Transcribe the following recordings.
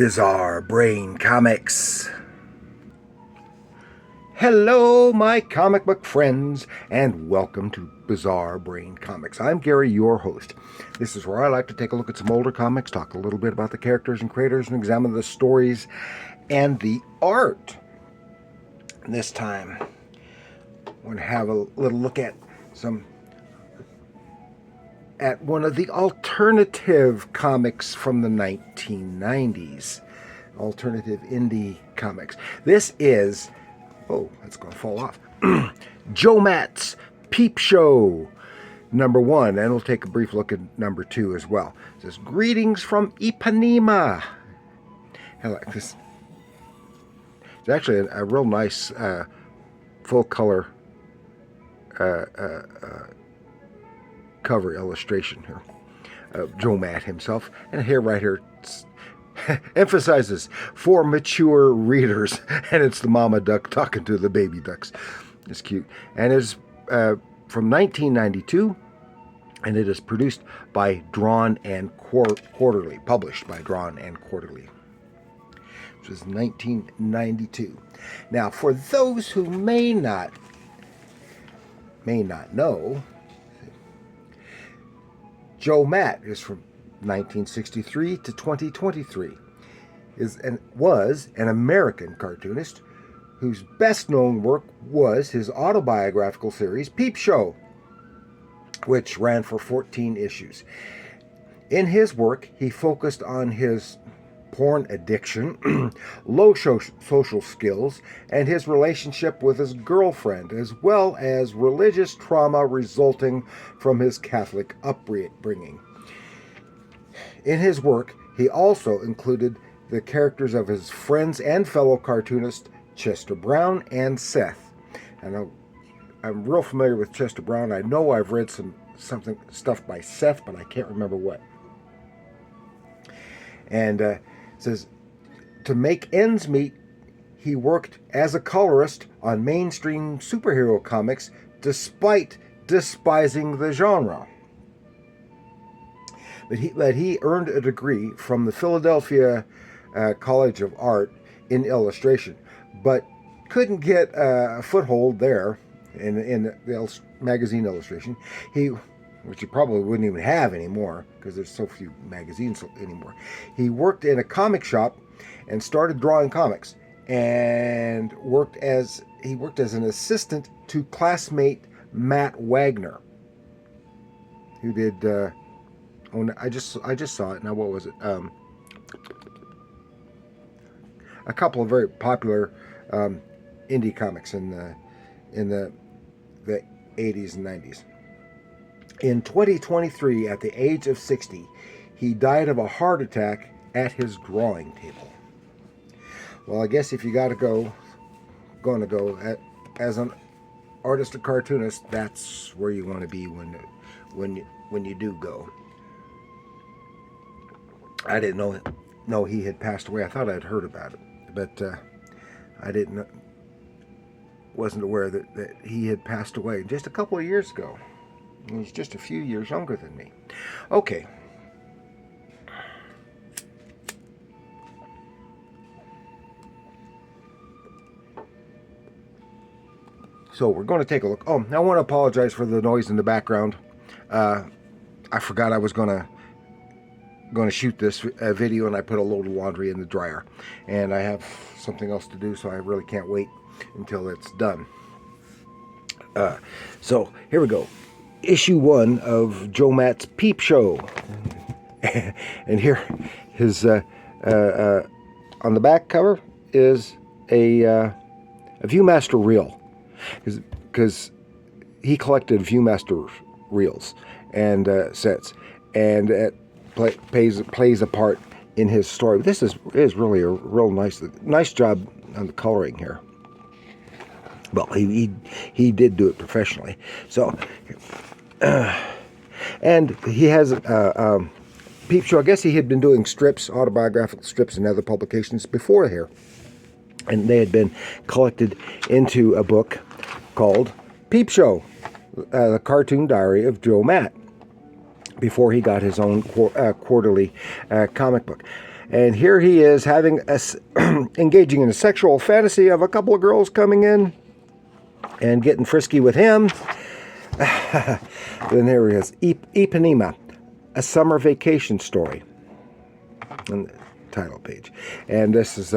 Bizarre Brain Comics. Hello, my comic book friends, and welcome to Bizarre Brain Comics. I'm Gary, your host. This is where I like to take a look at some older comics, talk a little bit about the characters and creators, and examine the stories and the art. This time, I want to have a little look at one of the alternative comics from the 1990s. Alternative indie comics. This is, it's going to fall off. Joe Matt's Peep Show, #1, and we'll take a brief look at #2 as well. It says, "Greetings from Ipanema." I like this. It's actually a real nice full color cover illustration here of Joe Matt himself, and right here emphasizes for mature readers, and it's the mama duck talking to the baby ducks. It's cute, and is from 1992, and it is produced by Drawn and Quarterly, published by Drawn and Quarterly, which was 1992. Now, for those who may not know, Joe Matt is from 1963 to 2023. Was an American cartoonist whose best-known work was his autobiographical series Peep Show, which ran for 14 issues. In his work, he focused on his porn addiction, low social skills, and his relationship with his girlfriend, as well as religious trauma resulting from his Catholic upbringing. In his work, he also included the characters of his friends and fellow cartoonist Chester Brown and Seth. I'm real familiar with Chester Brown. I know I've read stuff by Seth, but I can't remember what. And it says, to make ends meet, he worked as a colorist on mainstream superhero comics despite despising the genre. But he earned a degree from the Philadelphia College of Art in illustration, but couldn't get a foothold there in the magazine illustration. Which he probably wouldn't even have anymore because there's so few magazines anymore. He worked in a comic shop and started drawing comics, and worked as an assistant to classmate Matt Wagner, who did. I just saw it now. What was it? A couple of very popular indie comics in the 80s and 90s. In 2023, at the age of 60, he died of a heart attack at his drawing table. Well, I guess if you got to go as an artist or cartoonist, that's where you want to be when you do go. I didn't know he had passed away. I thought I'd heard about it, but I wasn't aware that he had passed away just a couple of years ago. He was just a few years younger than me. Okay. So we're going to take a look. I want to apologize for the noise in the background. I forgot I was going to shoot this video, and I put a load of laundry in the dryer. And I have something else to do, so I really can't wait until it's done. So here we go. Issue 1 of Joe Matt's Peep Show. And here, his on the back cover is a Viewmaster reel, because he collected Viewmaster reels and sets, and it plays a part in his story. But this is really a real nice job on the coloring here. Well, he did do it professionally. So, and he has Peep Show. I guess he had been doing strips, autobiographical strips, and other publications before here, and they had been collected into a book called Peep Show, the cartoon diary of Joe Matt, before he got his own quarterly comic book. And here he is having engaging in a sexual fantasy of a couple of girls coming in and getting frisky with him. Then here he is, Ipanema, a summer vacation story. On the title page. And this is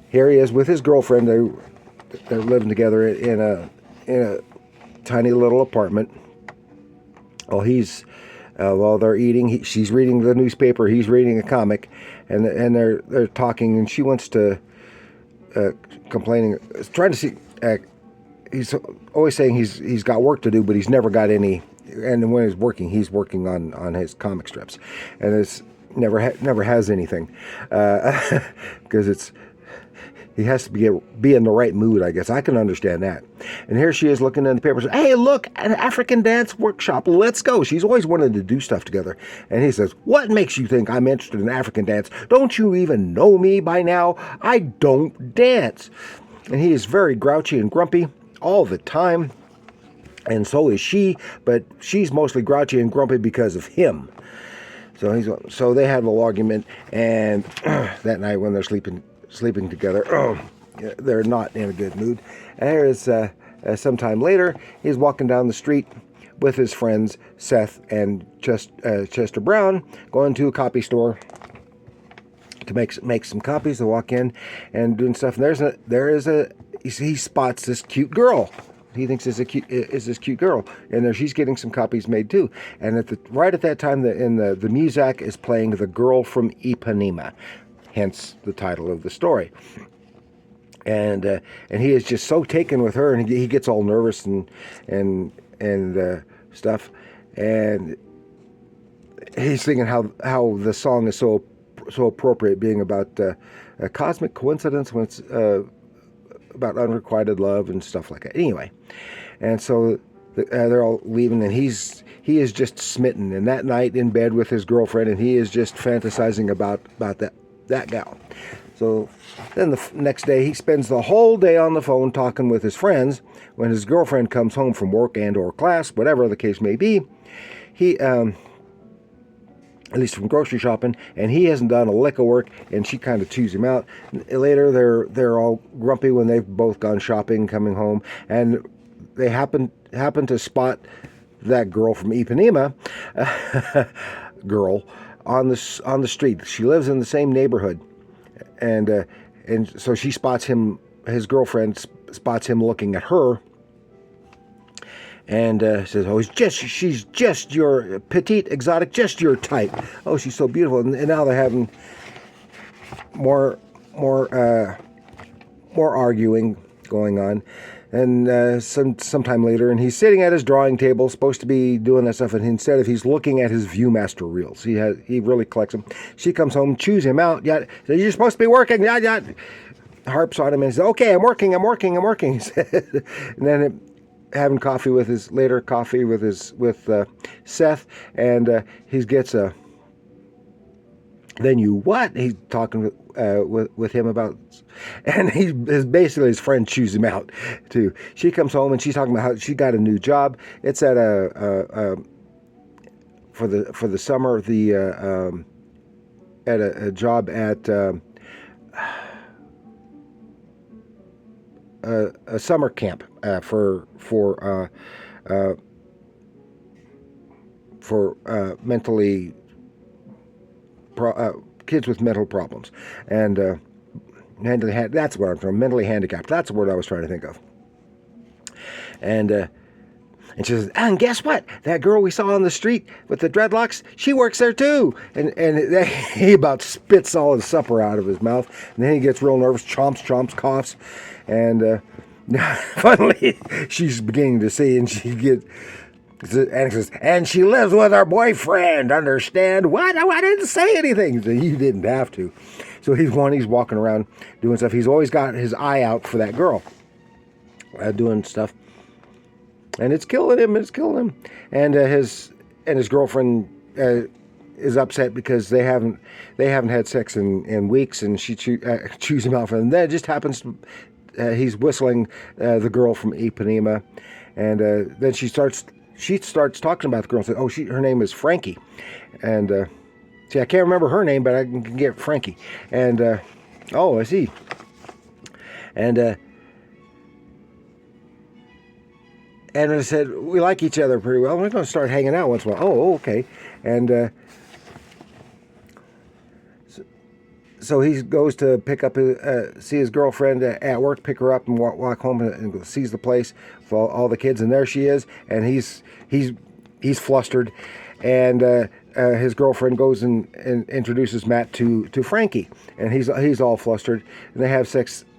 here he is with his girlfriend. They're living together in a tiny little apartment. While they're eating, she's reading the newspaper, he's reading a comic, and they're talking, and she wants to complaining, trying to see. He's always saying he's got work to do, but he's never got any. And when he's working on his comic strips, and it's never has anything because he has to be in the right mood, I guess. I can understand that. And here she is looking in the paper. Hey, look, an African dance workshop. Let's go. She's always wanted to do stuff together. And he says, what makes you think I'm interested in African dance? Don't you even know me by now? I don't dance. And he is very grouchy and grumpy all the time. And so is she, but she's mostly grouchy and grumpy because of him. So they had a little argument, and that night when they're sleeping together, they're not in a good mood. And here is sometime later, he's walking down the street with his friends Seth and Chester Brown, going to a copy store to make some copies. They walk in and doing stuff, and he spots this cute girl. He thinks is this cute girl, and there she's getting some copies made too. And right at that time, the Muzak is playing "The Girl from Ipanema," hence the title of the story. And he is just so taken with her, and he gets all nervous and stuff. And he's thinking how the song is so appropriate, being about a cosmic coincidence when it's about unrequited love and stuff like that. Anyway, and so they're all leaving, and he is just smitten. And that night in bed with his girlfriend, and he is just fantasizing about that gal. So then the next day, he spends the whole day on the phone talking with his friends. When his girlfriend comes home from work and or class, whatever the case may be, he at least from grocery shopping, and he hasn't done a lick of work, and she kind of chews him out. Later, they're all grumpy when they've both gone shopping, coming home, and they happen to spot that girl from Ipanema, girl on the street. She lives in the same neighborhood, and so she spots him. His girlfriend spots him looking at her. And says, "Oh, she's just your petite, exotic, just your type. Oh, she's so beautiful." And now they're having more arguing going on. And sometime later, and he's sitting at his drawing table, supposed to be doing that stuff, and instead of he's looking at his ViewMaster reels. He really collects them. She comes home, chews him out. Yeah, you're supposed to be working. Yeah. Harps on him and says, "Okay, I'm working." And then having coffee with Seth, and he gets a. Then you what? He's talking with him about, and basically his friend chews him out too. She comes home and she's talking about how she got a new job. It's at for the summer at a job at a summer camp for mentally kids with mental problems, and that's what I'm from. Mentally handicapped. That's the word I was trying to think of. And she says, "And guess what? That girl we saw on the street with the dreadlocks, she works there too." And he about spits all his supper out of his mouth, and then he gets real nervous, chomps, coughs, and finally she's beginning to see, and she says, "And she lives with her boyfriend, understand?" "What? I didn't say anything." So you didn't have to. So he's walking around doing stuff. He's always got his eye out for that girl, doing stuff. And it's killing him. And his girlfriend is upset because they haven't had sex in weeks, and she chews him out for them. Then it just happens to, he's whistling the girl from Ipanema, and then she starts talking about the girl. And says, "Oh, her name is Frankie," and See, I can't remember her name, but I can get Frankie. And oh, I see. And I said, we like each other pretty well. We're going to start hanging out once in a while. Oh, okay. And so he goes to pick up see his girlfriend at work, pick her up, and walk home, and sees the place with all the kids, and there she is, and he's flustered, and his girlfriend goes and introduces Matt to Frankie, and he's all flustered, and they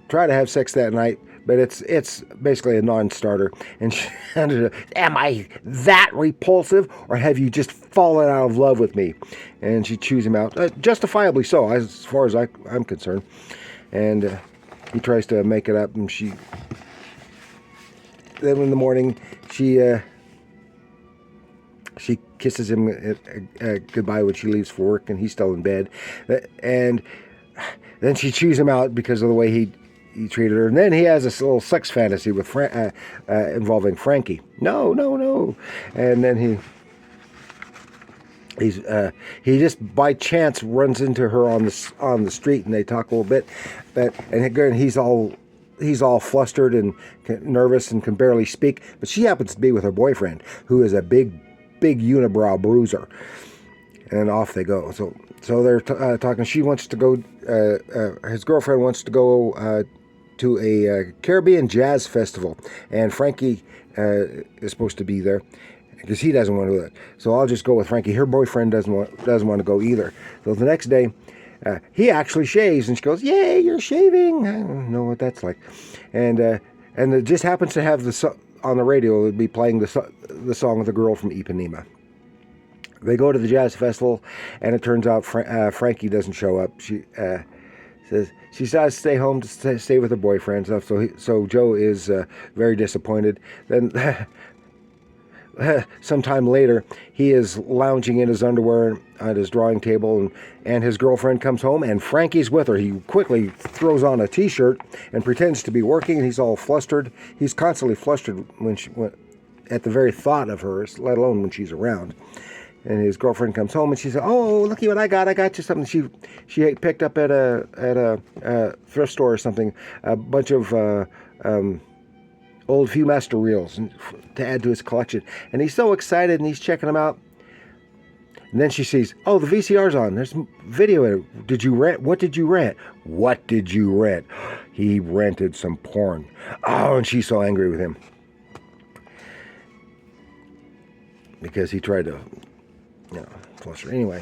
try to have sex that night. But it's basically a non-starter. And she ended up, am I that repulsive, or have you just fallen out of love with me? And she chews him out, justifiably so, as far as I'm concerned. And he tries to make it up, and then in the morning, she kisses him goodbye when she leaves for work, and he's still in bed. And then she chews him out because of the way he treated her, and then he has this little sex fantasy with involving Frankie. No, and then he just by chance runs into her on the street, and they talk a little bit, and he's all flustered and nervous and can barely speak. But she happens to be with her boyfriend, who is a big unibrow bruiser, and off they go. So they're talking. She wants to go. His girlfriend wants to go to a Caribbean jazz festival, and Frankie is supposed to be there because he doesn't want to do it. So I'll just go with Frankie. Her boyfriend doesn't want to go either. So the next day, he actually shaves, and she goes, "Yay, you're shaving!" I don't know what that's like, and it just happens to have on the radio. It would be playing the song of the girl from Ipanema. They go to the jazz festival, and it turns out Frankie doesn't show up. She says she decides to stay home to stay with her boyfriend and stuff. So Joe is very disappointed. Then sometime later, he is lounging in his underwear at his drawing table, and his girlfriend comes home, and Frankie's with her. He quickly throws on a T-shirt and pretends to be working, and he's all flustered. He's constantly flustered when at the very thought of her, let alone when she's around. And his girlfriend comes home, and she says, "Oh, looky what I got! I got you something." She picked up at a thrift store or something a bunch of old Viewmaster reels to add to his collection. And he's so excited, and he's checking them out. And then she sees, "Oh, the VCR's on. There's video in it. Did you rent? What did you rent? What did you rent?" He rented some porn. Oh, and she's so angry with him because he tried to. Plus her anyway.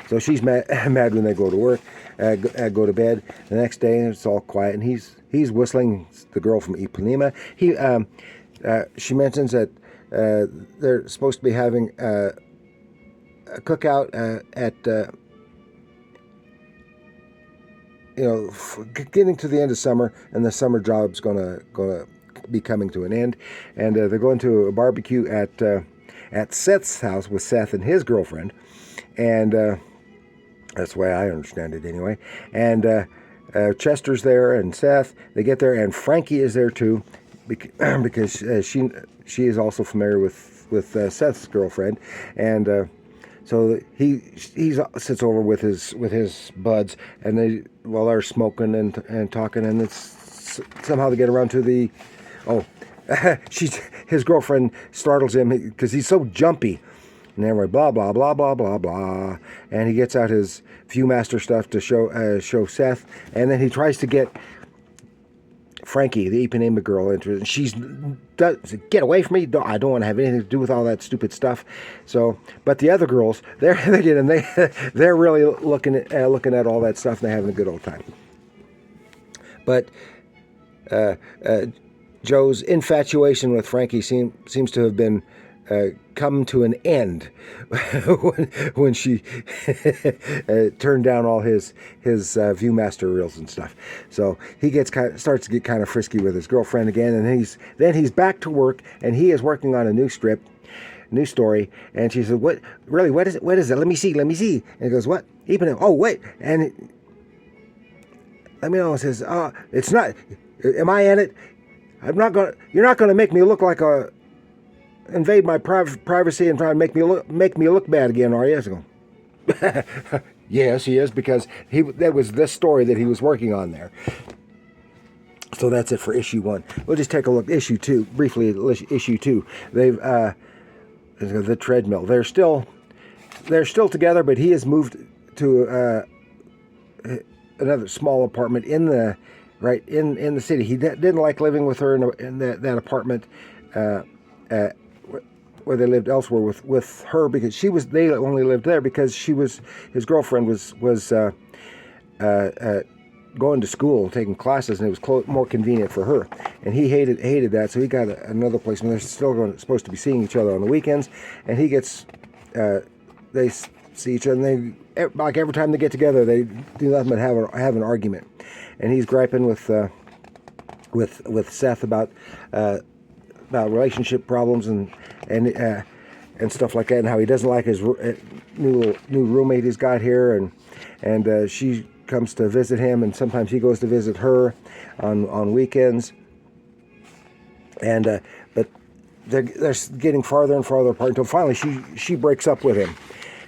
So she's mad when they go to work, go to bed. The next day it's all quiet, and he's whistling the girl from Ipanema. She mentions that they're supposed to be having a cookout at getting to the end of summer, and the summer job's gonna be coming to an end, and they're going to a barbecue at Seth's house with Seth and his girlfriend, and that's the way I understand it anyway. And Chester's there, and Seth. They get there, and Frankie is there too, because she is also familiar with Seth's girlfriend, and so he sits over with his buds, and they're smoking and talking, and it's somehow they get around to the his girlfriend startles him because he's so jumpy. And anyway, blah, blah, blah, blah, blah, blah. And he gets out his Viewmaster stuff to show Seth. And then he tries to get Frankie, the Ipanema girl, into it. And she's, "Get away from me. I don't want to have anything to do with all that stupid stuff." So, but the other girls, they're really looking at all that stuff, and they're having a good old time. But Joe's infatuation with Frankie seems to have been come to an end when she turned down all his Viewmaster reels and stuff. So he starts to get kind of frisky with his girlfriend again, and then he's back to work, and he is working on a new story. And she said, "What is it? What is it? Let me see." And he goes, "What? Even? Oh, wait." And let me know. It says, "It's not. Am I in it? You're not gonna make me look like invade my privacy and try and make me look bad again, are you?" I go, Yes, he is, because that was this story that he was working on there. So that's it for issue 1. We'll just take a look. Issue 2, briefly. Issue 2. They've the treadmill. They're still together, but he has moved to another small apartment in the city. He didn't like living with her in that apartment where they lived elsewhere with her, because they only lived there because his girlfriend was going to school and taking classes, and it was more convenient for her. And he hated that, so he got another place. And they're still supposed to be seeing each other on the weekends. And he gets, they see each other, and like every time they get together, they do nothing but have an argument. And he's griping with Seth about relationship problems and stuff like that, and how he doesn't like his new roommate he's got here, and she comes to visit him, and sometimes he goes to visit her on weekends, and but they're getting farther and farther apart until finally she breaks up with him,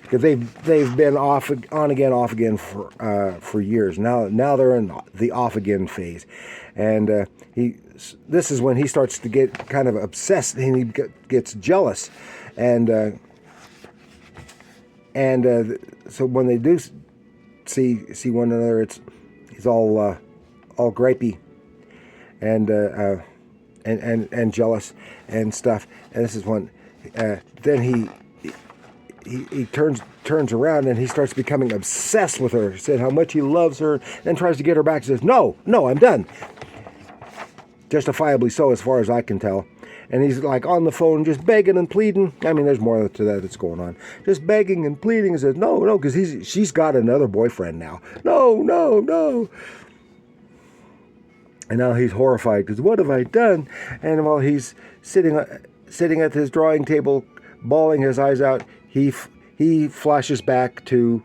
because they've been off again for years. Now they're in the off again phase, and this is when he starts to get kind of obsessed, and he gets jealous, and so when they do see one another, he's all gripey and jealous and stuff. And this is when then he turns around, and he starts becoming obsessed with her. He said how much he loves her, then tries to get her back. He says, no, I'm done. Justifiably so, as far as I can tell. And he's like on the phone just begging and pleading. I mean, there's more to that that's going on. Just begging and pleading. He says, no, because she's got another boyfriend now. No. And now he's horrified, because what have I done? And while he's sitting at his drawing table, bawling his eyes out, he flashes back to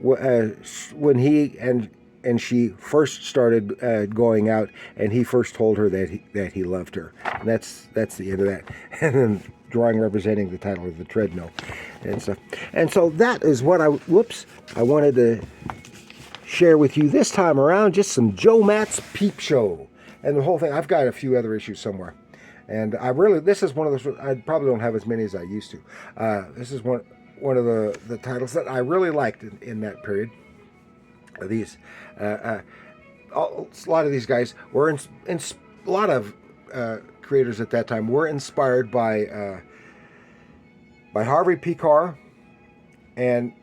when he and she first started going out, and he first told her that he loved her. And that's the end of that. And then drawing representing the title of the treadmill and stuff. And so that is what I wanted to share with you this time around. Just some Joe Matt's Peep Show, and the whole thing. I've got a few other issues somewhere, and this is one of those. I probably don't have as many as I used to. This is one of the titles that I really liked in that period. These a lot of these guys were a lot of creators at that time were inspired by Harvey P. Carr and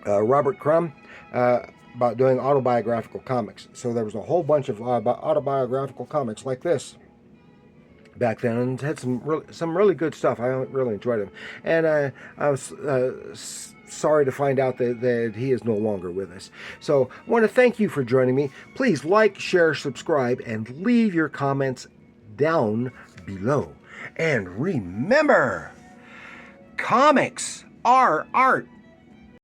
Robert Crumb about doing autobiographical comics. So there was a whole bunch of autobiographical comics like this back then, and had some really good stuff. I really enjoyed them, and I was sorry to find out that he is no longer with us. So I want to thank you for joining me. Please like, share, subscribe, and leave your comments down below. And remember, comics are art.